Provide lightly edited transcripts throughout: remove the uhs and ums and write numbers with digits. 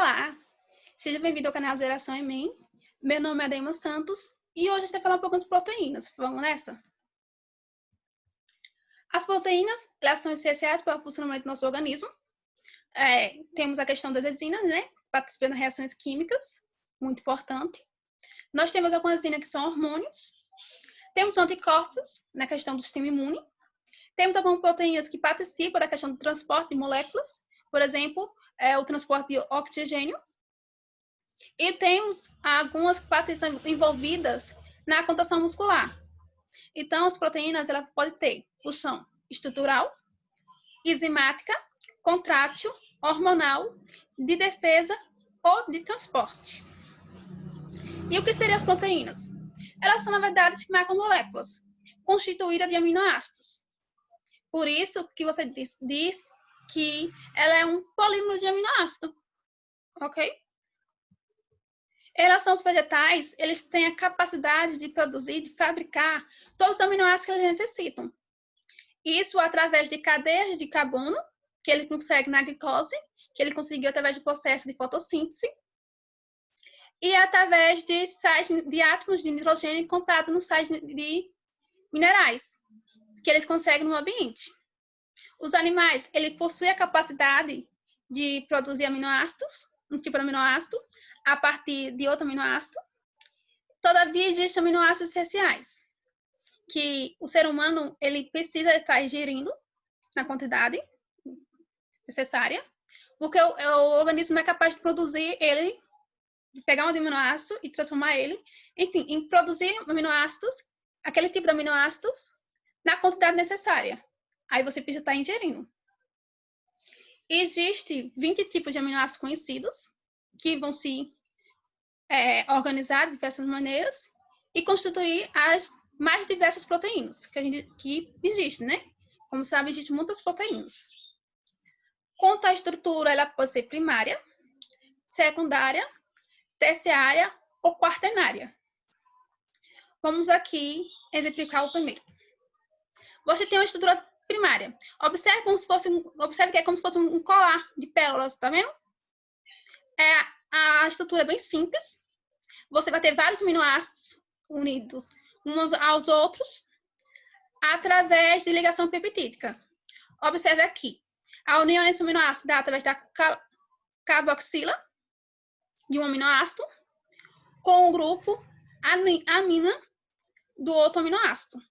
Olá, seja bem-vindo ao canal Geração Enem. Meu nome é Deima Santos e hoje a gente vai falar um pouco de proteínas. Vamos nessa? As proteínas, elas são essenciais para o funcionamento do nosso organismo. Temos a questão das enzimas, né? Participando de reações químicas, muito importante. Nós temos algumas enzimas que são hormônios. Temos anticorpos na questão do sistema imune. Temos algumas proteínas que participam da questão do transporte de moléculas, por exemplo, o transporte de oxigênio. E temos algumas que estão envolvidas na contração muscular. Então, as proteínas, ela pode ter função estrutural, enzimática, contrátil, hormonal, de defesa ou de transporte. E o que seriam as proteínas? Elas são, na verdade, macromoléculas, constituídas de aminoácidos. Por isso que você diz que ela é um polímero de aminoácido, ok? Em relação aos vegetais, eles têm a capacidade de produzir, de fabricar todos os aminoácidos que eles necessitam. Isso através de cadeias de carbono, que ele consegue na glicose, que ele conseguiu através do processo de fotossíntese, e através de sais, de átomos de nitrogênio contados nos sais de minerais, que eles conseguem no ambiente. Os animais, ele possui a capacidade de produzir aminoácidos, um tipo de aminoácido, a partir de outro aminoácido. Todavia, existem aminoácidos essenciais, que o ser humano ele precisa estar ingerindo na quantidade necessária, porque o organismo não é capaz de produzir ele, de pegar um aminoácido e transformar ele, enfim, em produzir aminoácidos, aquele tipo de aminoácidos, na quantidade necessária. Aí você precisa estar ingerindo. Existem 20 tipos de aminoácidos conhecidos, que vão se organizar de diversas maneiras e constituir as mais diversas proteínas que existem, né? Como sabe, existem muitas proteínas. Quanto à estrutura, ela pode ser primária, secundária, terciária ou quaternária. Vamos aqui exemplificar o primeiro. Você tem uma estrutura primária. Observe que é como se fosse um colar de pérolas, tá vendo? A estrutura é bem simples. Você vai ter vários aminoácidos unidos uns aos outros através de ligação peptídica. Observe aqui. A união entre aminoácidos dá através da carboxila de um aminoácido com o grupo amina do outro aminoácido.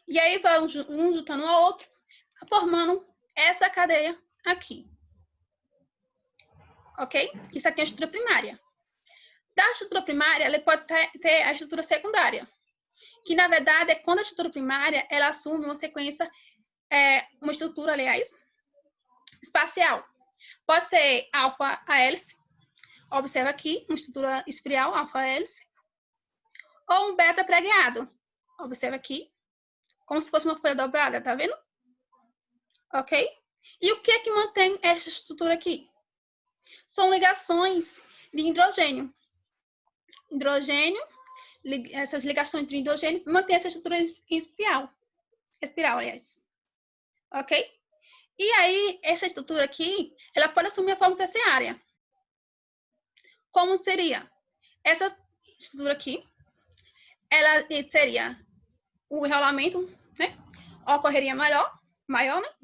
E aí vai um juntando ao outro, formando essa cadeia aqui. Ok? Isso aqui é a estrutura primária. Da estrutura primária, ela pode ter a estrutura secundária, que na verdade é quando a estrutura primária ela assume uma sequência, uma estrutura, aliás, espacial. Pode ser alfa a hélice, observa aqui, uma estrutura espiral, alfa hélice, ou um beta preguiado, observa aqui, como se fosse uma folha dobrada, tá vendo? Ok? E o que é que mantém essa estrutura aqui? São ligações de hidrogênio. Essas ligações de hidrogênio mantêm essa estrutura em espiral, aliás. Ok? E aí, essa estrutura aqui, ela pode assumir a forma terciária. Como seria? Essa estrutura aqui, ela seria o enrolamento, né? Ocorreria maior, né?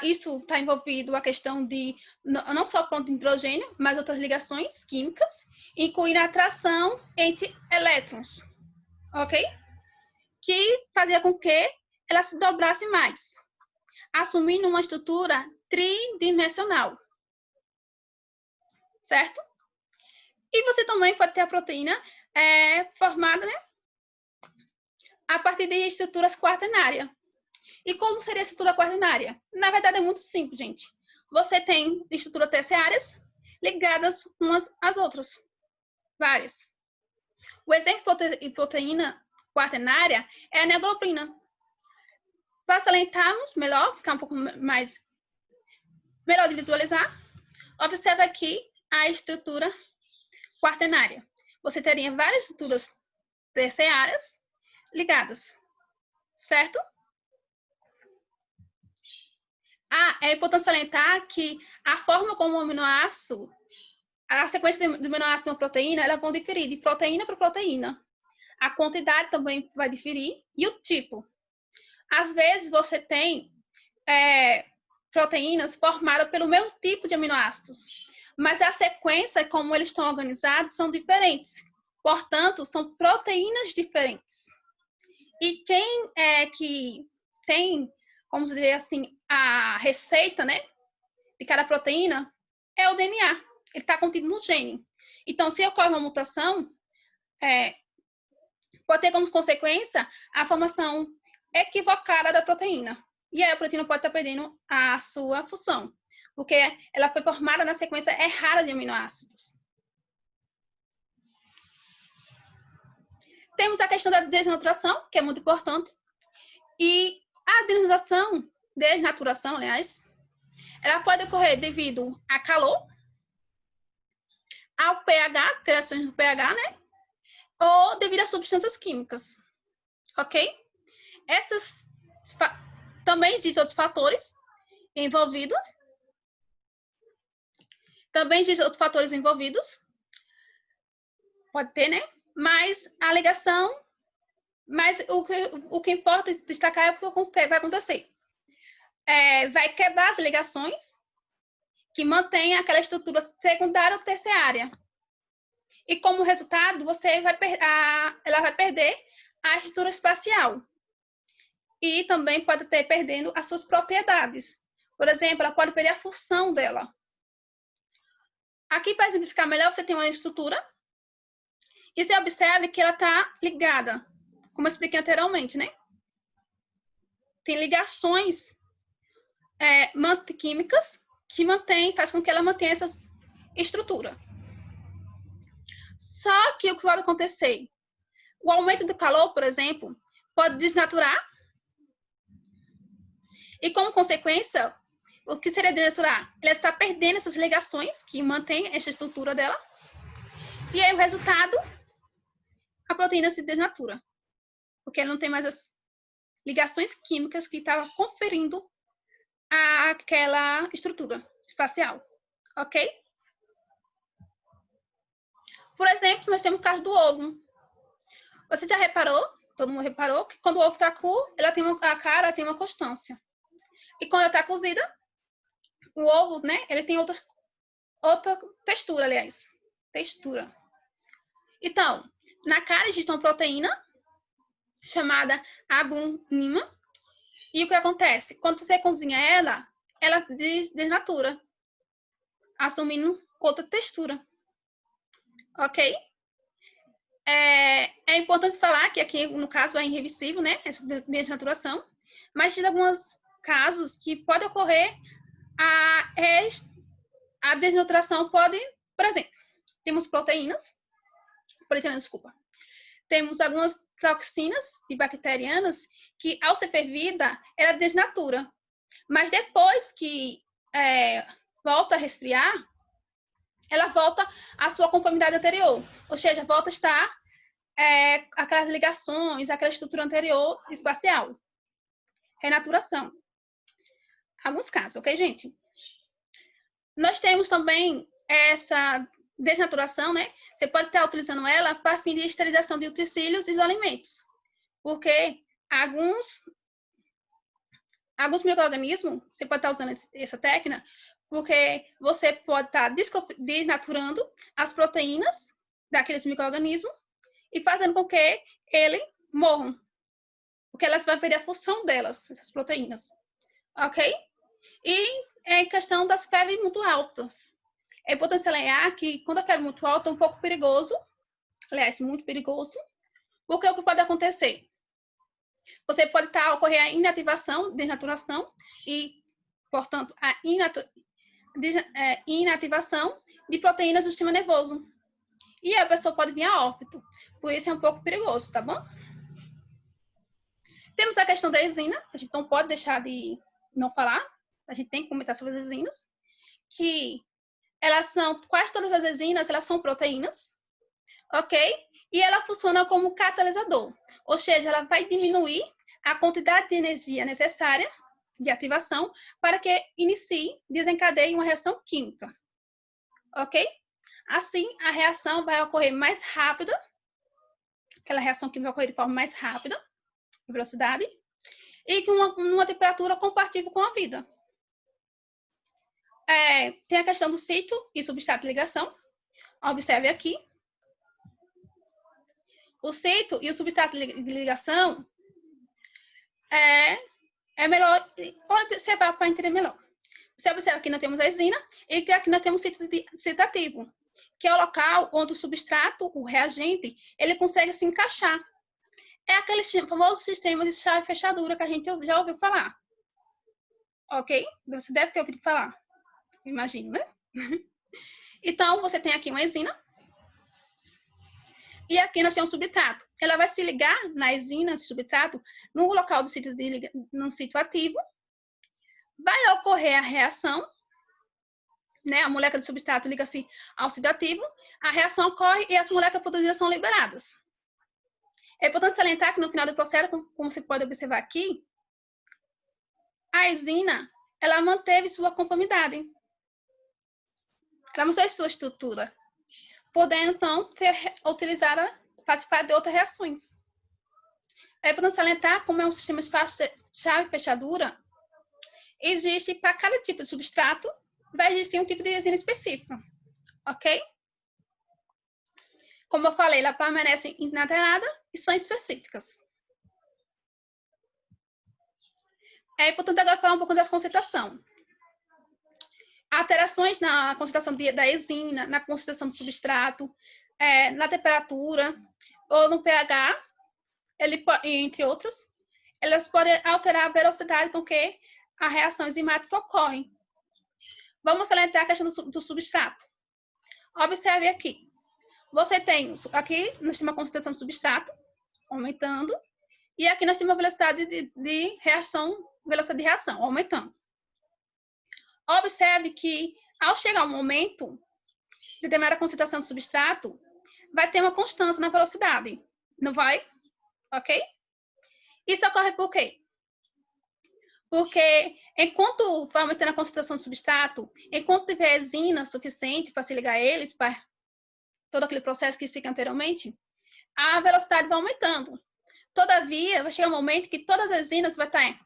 Isso está envolvido a questão de não só ponto de hidrogênio, mas outras ligações químicas, incluindo a atração entre elétrons, ok? Que fazia com que ela se dobrasse mais, assumindo uma estrutura tridimensional, certo? E você também pode ter a proteína formada, né, a partir de estruturas quaternárias. E como seria a estrutura quaternária? Na verdade, é muito simples, gente. Você tem estruturas terciárias ligadas umas às outras. Várias. O exemplo de proteína quaternária é a neoglobulina. Para salientarmos melhor, ficar um pouco mais melhor de visualizar, observe aqui a estrutura quaternária. Você teria várias estruturas terciárias ligadas, certo? É importante salientar que a forma como o aminoácido, a sequência do aminoácido de uma proteína, elas vão diferir de proteína para proteína. A quantidade também vai diferir e o tipo. Às vezes, você tem proteínas formadas pelo mesmo tipo de aminoácidos, mas a sequência, como eles estão organizados, são diferentes. Portanto, são proteínas diferentes. E quem que tem, vamos dizer assim, a receita, né, de cada proteína é o DNA. Ele está contido no gene. Então, se ocorre uma mutação, pode ter como consequência a formação equivocada da proteína. E aí a proteína pode estar perdendo a sua função, porque ela foi formada na sequência errada de aminoácidos. Temos a questão da desnaturação, que é muito importante. E a desnaturação, aliás, ela pode ocorrer devido a calor, ao pH, alterações do pH, né? Ou devido a substâncias químicas, ok? Também existem outros fatores envolvidos. Pode ter, né? Mas a ligação, o que importa destacar é o que vai acontecer. Vai quebrar as ligações que mantém aquela estrutura secundária ou terciária. E como resultado, ela vai perder a estrutura espacial. E também pode ter perdendo as suas propriedades. Por exemplo, ela pode perder a função dela. Aqui, para exemplificar melhor, você tem uma estrutura e você observa que ela está ligada, como eu expliquei anteriormente, né? Tem ligações químicas que faz com que ela mantenha essa estrutura. Só que o que pode acontecer? O aumento do calor, por exemplo, pode desnaturar. E, como consequência, o que seria desnaturar? Ela está perdendo essas ligações que mantêm essa estrutura dela. E aí, o resultado, a proteína se desnatura. Porque ela não tem mais as ligações químicas que estavam conferindo aquela estrutura espacial. Ok? Por exemplo, nós temos o caso do ovo. Você já reparou, todo mundo reparou, que quando o ovo está cru, a cara tem uma constância. E quando ela está cozida, o ovo, né, ele tem outra textura, aliás. Textura. Então, na cara existe uma proteína chamada albumina. E o que acontece? Quando você cozinha ela desnatura, assumindo outra textura. Ok? É importante falar que aqui, no caso, é irreversível, né? Essa desnaturação. Mas tem alguns casos que pode ocorrer a desnaturação pode, por exemplo, temos temos algumas toxinas bacterianas que, ao ser fervida, ela desnatura. Mas depois que volta a resfriar, ela volta à sua conformidade anterior. Ou seja, volta a estar aquelas ligações, aquela estrutura anterior espacial. Renaturação. Alguns casos, ok, gente? Nós temos também essa desnaturação, né? Você pode estar utilizando ela para fim de esterilização de utensílios e alimentos. Porque alguns micro-organismos, você pode estar usando essa técnica, porque você pode estar desnaturando as proteínas daqueles micro-organismos e fazendo com que eles morram. Porque elas vão perder a função delas, essas proteínas. Ok? E é questão das febres muito altas. É importante salientar que quando a febre é muito alta é um pouco perigoso, aliás, muito perigoso, porque o que pode acontecer? Você pode ocorrer a inativação, desnaturação e, portanto, a inativação de proteínas do sistema nervoso. E a pessoa pode vir a óbito. Por isso é um pouco perigoso, tá bom? Temos a questão da exina, a gente não pode deixar de não falar, a gente tem que comentar sobre as exinas, que quase todas as exinas, elas são proteínas, ok? E ela funciona como catalisador, ou seja, ela vai diminuir a quantidade de energia necessária de ativação para que inicie, desencadeie uma reação química. Ok? Assim, a reação vai ocorrer mais rápida, aquela reação que vai ocorrer de forma mais rápida, velocidade, e com uma temperatura compatível com a vida. Tem a questão do sítio e substrato de ligação. Observe aqui. O sítio e o substrato de ligação é melhor observar para entender melhor. Você observa que nós temos a resina e que aqui nós temos o sítio citativo, que é o local onde o substrato, o reagente, ele consegue se encaixar. É aquele famoso sistema de chave e fechadura que a gente já ouviu falar. Ok? Você deve ter ouvido falar. Imagino, né? Então, você tem aqui uma resina. E aqui nós temos um substrato. Ela vai se ligar na resina, esse substrato, no local do sítio, no sítio ativo. Vai ocorrer a reação, né? A molécula de substrato liga-se ao sítio ativo. A reação ocorre e as moléculas produzidas são liberadas. É importante salientar que no final do processo, como você pode observar aqui, a resina, ela manteve sua conformidade. Ela manteve sua estrutura, podendo, então, ser utilizada, participar de outras reações. É importante salientar como é um sistema de chave e fechadura, existe para cada tipo de substrato, vai existir um tipo de resina específica, ok? Como eu falei, ela permanece inalterada e são específicas. É importante agora falar um pouco das concentrações. Alterações na concentração da resina, na concentração do substrato, na temperatura ou no pH, entre outras, elas podem alterar a velocidade com que a reação enzimática ocorre. Vamos salientar a questão do substrato. Observe aqui. Você tem, aqui nós temos uma concentração do substrato aumentando, e aqui nós temos a velocidade de reação, aumentando. Observe que, ao chegar um momento de determinada concentração do substrato, vai ter uma constância na velocidade, não vai? Ok? Isso ocorre por quê? Porque, enquanto vai aumentando a concentração do substrato, enquanto tiver resina suficiente para se ligar a eles, para todo aquele processo que expliquei anteriormente, a velocidade vai aumentando. Todavia, vai chegar um momento que todas as resinas vão estar,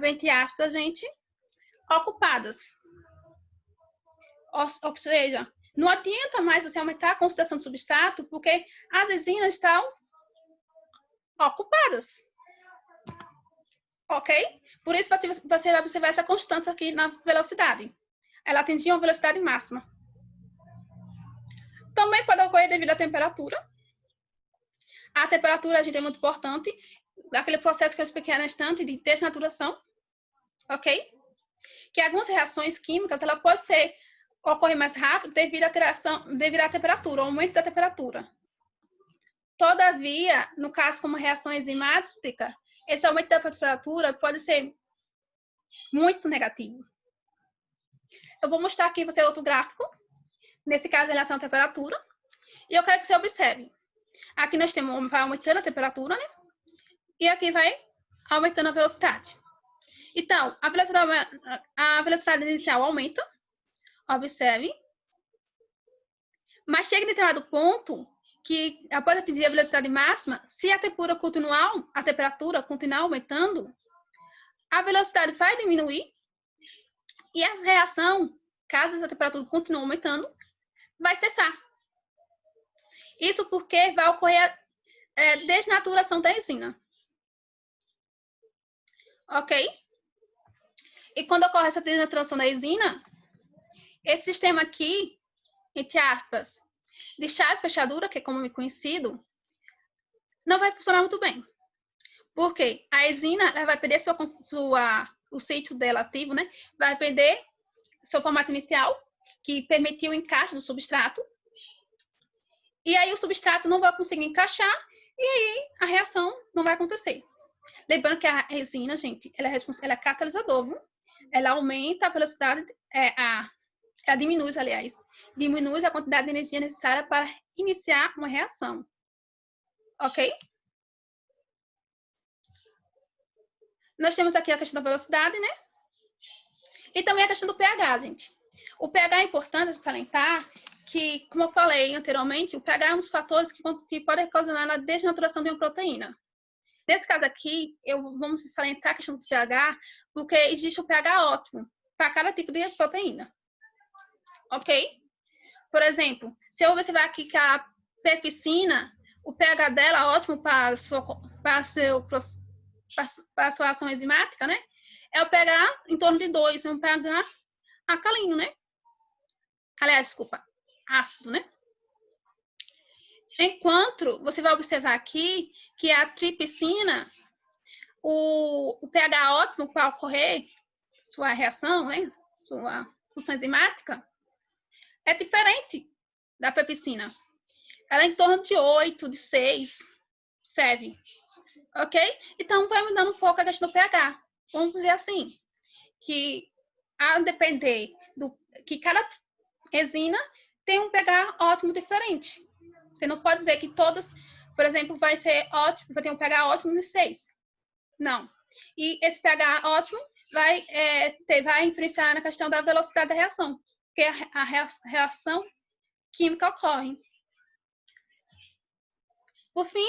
entre aspas, gente, ocupadas. Ou seja, não adianta mais você aumentar a concentração do substrato, porque as resinas estão ocupadas. Ok? Por isso, você vai observar essa constância aqui na velocidade. Ela atingiu uma velocidade máxima. Também pode ocorrer devido à temperatura. A temperatura, gente, é muito importante. Daquele processo que eu expliquei na instante de desnaturação. Ok? Que algumas reações químicas, ela pode ocorrer mais rápido devido à temperatura, ao aumento da temperatura. Todavia, no caso como reação enzimática, esse aumento da temperatura pode ser muito negativo. Eu vou mostrar aqui para você outro gráfico, nesse caso, em relação à temperatura, e eu quero que você observe. Aqui nós temos, vai aumentando a temperatura, né? E aqui vai aumentando a velocidade. Então, a velocidade inicial aumenta, observe, mas chega em determinado ponto que, após atingir a velocidade máxima, se a temperatura continuar aumentando, a velocidade vai diminuir e a reação, caso essa temperatura continue aumentando, vai cessar. Isso porque vai ocorrer a desnaturação da resina. Ok? E quando ocorre essa desnaturação da resina, esse sistema aqui, entre aspas, de chave e fechadura, que é como é conhecido, não vai funcionar muito bem. Por quê? A resina ela vai perder o sítio dela ativo, né? Vai perder seu formato inicial, que permitiu o encaixe do substrato. E aí o substrato não vai conseguir encaixar e aí a reação não vai acontecer. Lembrando que a resina, gente, ela é catalisador, viu? Ela aumenta a velocidade, ela diminui, aliás, diminui a quantidade de energia necessária para iniciar uma reação. Ok? Nós temos aqui a questão da velocidade, né? E também a questão do pH, gente. O pH é importante salientar que, como eu falei anteriormente, o pH é um dos fatores que podem ocasionar a desnaturação de uma proteína. Nesse caso aqui, vamos salientar a questão do pH, porque existe o pH ótimo para cada tipo de proteína. Ok? Por exemplo, se eu observar aqui que a pepsina, o pH dela é ótimo para a sua ação enzimática, né? É o pH em torno de 2, é um pH alcalino, né? Aliás, desculpa, ácido, né? Enquanto você vai observar aqui que a tripsina, o pH ótimo para ocorrer sua reação, né? Sua função enzimática, é diferente da pepsina. Ela é em torno de 8, de 6, 7. Ok? Então, vai mudando um pouco a questão do pH. Vamos dizer assim, que a depender que cada resina tem um pH ótimo diferente. Você não pode dizer que todas, por exemplo, vai ser ótimo, vai ter um pH ótimo no 6. Não. E esse pH ótimo vai influenciar na questão da velocidade da reação, porque a reação química ocorre. Por fim,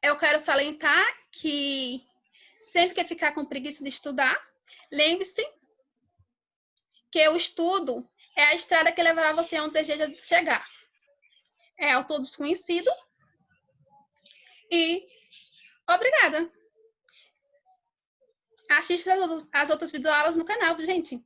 eu quero salientar que sempre que ficar com preguiça de estudar, lembre-se que o estudo é a estrada que levará você a onde deseja chegar. É autor desconhecido. E obrigada. Assista as outras videoaulas no canal, gente.